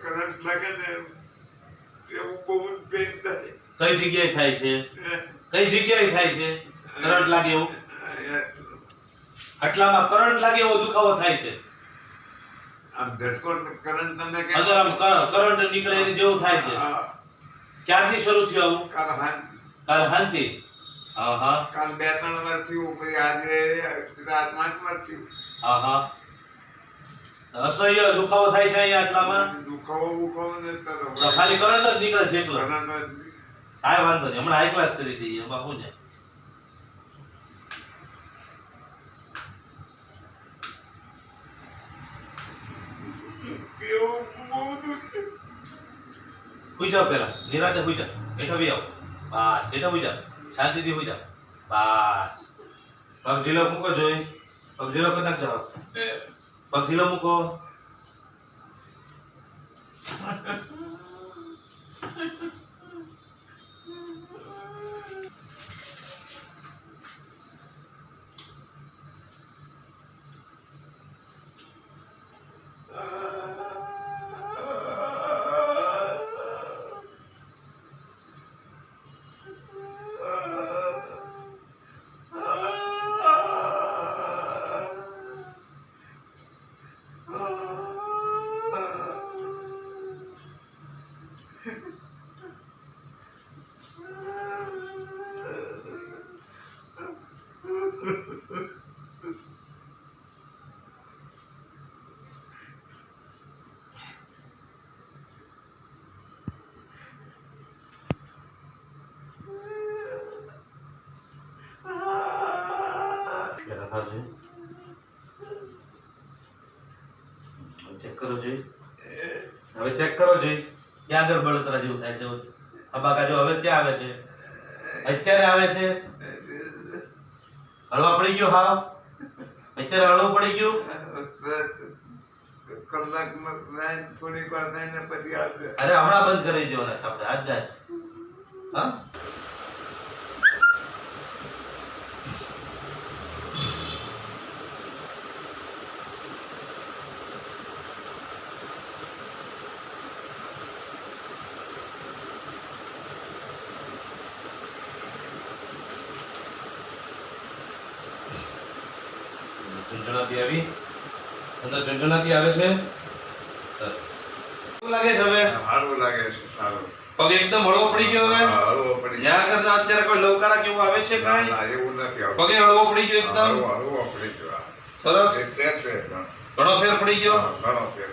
Current લાગે ને એવું બહુ પેન થાય. કઈ જગ્યાએ થાય છે? કઈ જગ્યાએ થાય છે કરંટ લાગે એવું? આટલામાં કરંટ લાગે એવો દુખાવો થાય છે. આમ ઝટકો કરંટ તમે કે અગર આમ કરંટ નીકળે એની જેવું થાય છે. ક્યારથી શરૂ થયું આવું? કાલ હાંજથી. હા હા. કાલ 2-3 વાર થયું, પછી આજે રાત 5 વાર થયું. હા હા. અસહ્ય દુખાવો થાય છે અહીંયા આટલામાં? દુખાવો ને તો ખાલી કરંટ જ નીકળે છે એકલો? કરંટ કાંઈ વાંધો નહીં, હમણાં હાઈ ક્લાસ કરી દઈએ, એમાં શું છે. એવું બહુ દુઃખ. હુઈ જાઓ પેલા, નિરાતે હુઈ જાઓ. બેઠા બી આવો. બસ બેઠા હુઈ જાઓ, શાંતિથી હુઈ જાઓ. બસ પગ ઢીલો મૂકો જોઈ, પગ ઢીલો કરી નાખજો. પગ ઢીલો મૂકો. ચેક કરો જોઈ, હવે ચેક કરો જોઈ ક્યાં આગળ બળતરા જેવું થાય છે. અબાકા જો હવે ક્યાં આવે છે? અત્યારે આવે છે. હળવા પડી ગયો? હા અત્યારે હળવું પડી ગયું. કલાકમાં થાય, થોડીક વાર થાય ને પછી આવશે. અરે હમણાં બંધ કરી દેવાના આપણે આજ જ. હા ઝુંઝુનાથી આવી, અંદર ઝુંઝુનાથી આવે છે. સર કેવું લાગે છે હવે? સારું લાગે છે, સારું. પગ એકદમ હળવો પડી ગયો હવે? હળવો પડી ગયો. જ્યાં કરતા અત્યારે કોઈ લવકારા કેવું આવે છે કાંઈ? ના, એવું નથી આવતું. પગે હળવો પડી ગયો એકદમ? હળવો પડી ગયો. સરસ. એટલે છે ઘણો ફેર પડી ગયો. ઘણો ફેર.